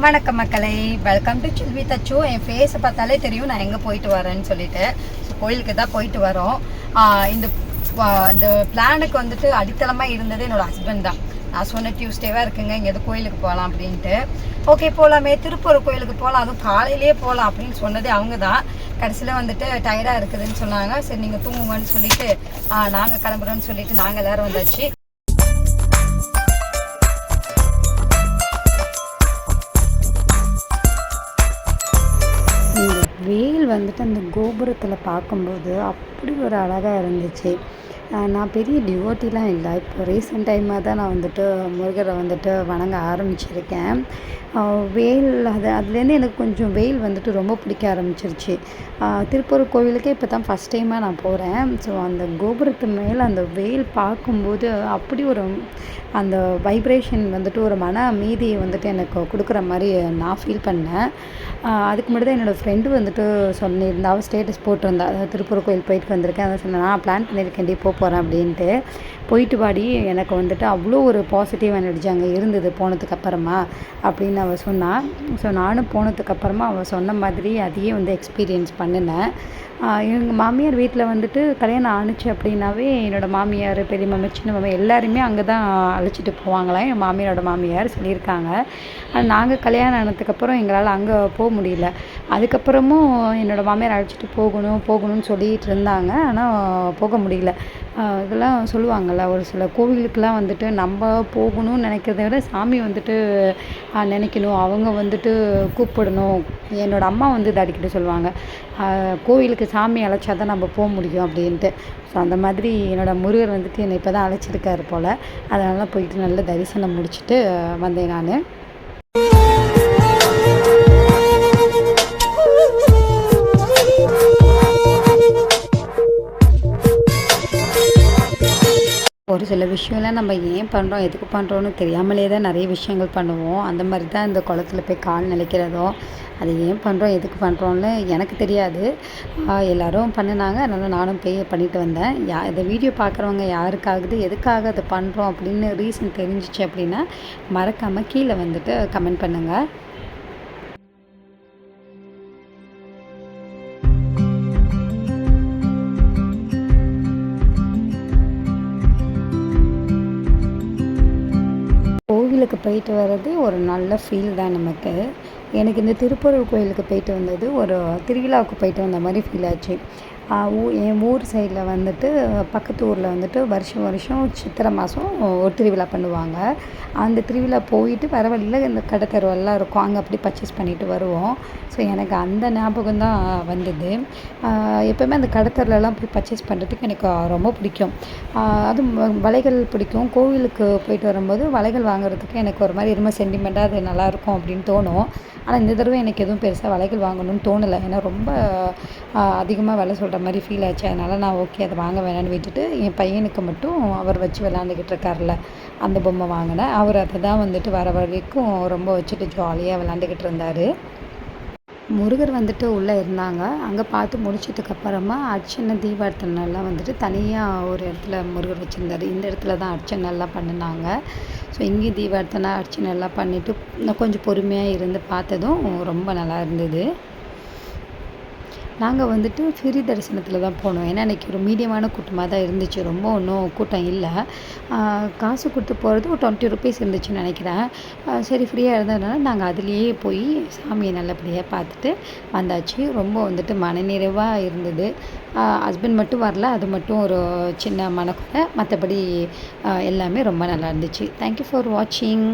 வணக்கம் மக்களை, welcome to silvi தச்சு. என் ஃபேஸை பார்த்தாலே தெரியும் நான் எங்கே போயிட்டு வரேன்னு சொல்லிட்டு. ஸோ கோயிலுக்கு தான் போயிட்டு வரோம். இந்த இந்த பிளானுக்கு வந்துட்டு அடித்தளமாக இருந்தது என்னோடய ஹஸ்பண்ட் தான். நான் சொன்ன டியூஸ்டேவாக இருக்குங்க, எது கோயிலுக்கு போகலாம் அப்படின்ட்டு. ஓகே போகலாமே, திருப்பூர் கோயிலுக்கு போகலாம், அதுவும் காலையிலே போகலாம் அப்படின்னு சொன்னதே அவங்க தான். கடைசியில் வந்துட்டு டயர்டாக இருக்குதுன்னு சொன்னாங்க. சரி நீங்கள் தூங்குங்கன்னு சொல்லிட்டு நாங்கள் கிளம்புறோன்னு சொல்லிட்டு நாங்கள் எல்லோரும் வந்தாச்சு. வெயில் வந்துட்டு அந்த கோபுரத்தில் பார்க்கும்போது அப்படி ஒரு அழகாக இருந்துச்சு. நான் பெரிய டிவோட்டிலாம் இல்லை, இப்போ ரீசெண்ட் டைமாக தான் நான் வந்துட்டு முருகரை வந்துட்டு வணங்க ஆரம்பிச்சிருக்கேன். வெயில் அதுலேருந்து எனக்கு கொஞ்சம் வெயில் வந்துட்டு ரொம்ப பிடிக்க ஆரம்பிச்சிருச்சு. திருப்பூர் கோவிலுக்கே இப்போ தான் ஃபஸ்ட் டைமாக நான் போகிறேன். ஸோ அந்த கோபுரத்து மேலே அந்த வெயில் பார்க்கும்போது அப்படி ஒரு அந்த வைப்ரேஷன் வந்துட்டு ஒரு மன அமைதியை வந்துட்டு எனக்கு கொடுக்குற மாதிரி நான் ஃபீல் பண்ணேன். அதுக்கு முன்னாடி தான் என்னோடய ஃப்ரெண்டு வந்துட்டு சொல்லியிருந்தா, அவள் ஸ்டேட்டஸ் போட்டிருந்தா, அதாவது திருப்பூர் கோயில் போயிட்டு வந்திருக்கேன். அதை சொன்னேன், நான் பிளான் பண்ணியிருக்கேன்டி போகிறேன் அப்படின்ட்டு. போயிட்டு வாடி, எனக்கு வந்துட்டு அவ்வளோ ஒரு பாசிட்டிவ் எனர்ஜி அங்கே இருந்தது போனதுக்கப்புறமா அப்படின்னு அவள் சொன்னாள். ஸோ நானும் போனதுக்கப்புறமா அவள் சொன்ன மாதிரி அதையே வந்து எக்ஸ்பீரியன்ஸ் பண்ணினேன். எங்கள் மாமியார் வீட்டில் வந்துட்டு கல்யாணம் ஆணுச்சு அப்படின்னாவே என்னோடய மாமியார், பெரிய மாமியார், சின்ன மாமியார் எல்லாருமே அங்கே தான் அழைச்சிட்டு போவாங்களாம். என் மாமியாரோட மாமியார் சொல்லியிருக்காங்க. நாங்கள் கல்யாணம் ஆனதுக்கப்புறம் எங்களால் அங்கே போக முடியல. அதுக்கப்புறமும் என்னோடய மாமியார் அழைச்சிட்டு போகணும்னு சொல்லிகிட்டு இருந்தாங்க. ஆனால் போக முடியல. இதெல்லாம் சொல்லுவாங்கள்ல, ஒரு சில கோவிலுக்கெலாம் வந்துட்டு நம்ம போகணும்னு நினைக்கிறத விட சாமி வந்துட்டு நினைக்கணும், அவங்க வந்துட்டு கூப்பிடணும். என்னோடய அம்மா வந்து இதை அடிக்கடி சொல்லுவாங்க, கோவிலுக்கு சாமி அழைச்சா தான் நம்ம போக முடியும் அப்படின்ட்டு. ஸோ அந்த மாதிரி என்னோடய முருகர் வந்துட்டு என்னை இப்போ தான் அழைச்சிருக்காரு போல். அதனால போயிட்டு நல்ல தரிசனம் முடிச்சுட்டு வந்தேன் நான். ஒரு சில விஷயம்லாம் நம்ம ஏன் பண்ணுறோம், எதுக்கு பண்ணுறோன்னு தெரியாமலே தான் நிறைய விஷயங்கள் பண்ணுவோம். அந்த மாதிரி தான் இந்த குளத்துல போய் கால் நினைக்கிறதும், அது ஏன் பண்ணுறோம், எதுக்கு பண்ணுறோன்னு எனக்கு தெரியாது. எல்லோரும் பண்ணினாங்க, அதனால் நானும் போய் பண்ணிட்டு வந்தேன். இந்த வீடியோ பார்க்குறவங்க யாருக்காகுது, எதுக்காக அதை பண்ணுறோம் அப்படின்னு ரீசன் தெரிஞ்சிச்சு அப்படின்னா மறக்காமல் கீழே வந்துட்டு கமெண்ட் பண்ணுங்கள். கோவிலுக்கு போயிட்டு வர்றது ஒரு நல்ல ஃபீல் தான் நமக்கு. எனக்கு இந்த திருப்பூர் கோயிலுக்கு போயிட்டு வந்தது ஒரு திருவிழாவுக்கு போயிட்டு வந்த மாதிரி ஃபீல் ஆச்சு. என் ஊர் சைடில் வந்துட்டு பக்கத்து ஊரில் வந்துட்டு வருஷம் சித்திரை மாதம் ஒரு திருவிழா பண்ணுவாங்க. அந்த திருவிழா போயிட்டு வர வழியில் இந்த கடை தெருவெல்லாம் இருக்கும், அங்கே அப்படி பர்ச்சேஸ் பண்ணிட்டு வருவோம். ஸோ எனக்கு அந்த ஞாபகம் தான் வந்தது. எப்போவுமே அந்த கடை தெருலெலாம் போய் பர்ச்சேஸ் பண்ணுறதுக்கு எனக்கு ரொம்ப பிடிக்கும். அதுவும் வளைகள் பிடிக்கும். கோவிலுக்கு போயிட்டு வரும்போது வளைகள் வாங்குறதுக்கு எனக்கு ஒரு மாதிரி ரொம்ப சென்டிமெண்ட்டாக அது நல்லாயிருக்கும் அப்படின்னு தோணும். ஆனால் இந்த தடவை எனக்கு எதுவும் பெருசாக வளைகள் வாங்கணும்னு தோணலை. ஏன்னா ரொம்ப அதிகமாக விலை சொல்கிற மாதிரி ஃபீல் ஆச்சு. அதனால் நான் ஓகே அதை வாங்க வேணான்னு விட்டுட்டு என் பையனுக்கு மட்டும் அவர் வச்சு விளாண்டுக்கிட்டு இருக்கார்ல அந்த பொம்மை வாங்கினேன். அவர் அதை தான் வந்துட்டு வர வரைக்கும் ரொம்ப வச்சுட்டு ஜாலியாக விளாண்டுக்கிட்டு இருந்தார். முருகர் வந்துட்டு உள்ளே இருந்தாங்க. அங்கே பார்த்து முடிச்சதுக்கப்புறமா அர்ச்சனை தீபார்த்தனைலாம் வந்துட்டு தனியாக ஒரு இடத்துல முருகர் வச்சுருந்தாரு. இந்த இடத்துல தான் அர்ச்சனைலாம் பண்ணினாங்க. ஸோ இங்கேயும் தீபார்த்தனை அர்ச்சனை எல்லாம் பண்ணிவிட்டு நான் கொஞ்சம் பொறுமையாக இருந்து பார்த்ததும் ரொம்ப நல்லா இருந்தது. நாங்கள் வந்துட்டு ஃப்ரீ தரிசனத்தில் தான் போனோம். ஏன்னா அன்றைக்கி ஒரு மீடியமான கூட்டமாக தான் இருந்துச்சு, ரொம்ப ஒன்றும் கூட்டம் இல்லை. காசு கொடுத்து போகிறது ஒரு 20 ருபீஸ் இருந்துச்சுன்னு நினைக்கிறேன். சரி ஃப்ரீயாக இருந்ததுனால நாங்கள் அதுலேயே போய் சாமியை நல்லபடியாக பார்த்துட்டு வந்தாச்சு. ரொம்ப வந்துட்டு மனநிறைவாக இருந்தது. ஹஸ்பண்ட் மட்டும் வரல, அது மட்டும் ஒரு சின்ன மனக்குறை. மற்றபடி எல்லாமே ரொம்ப நல்லா இருந்துச்சு. தேங்க்யூ ஃபார் வாட்சிங்.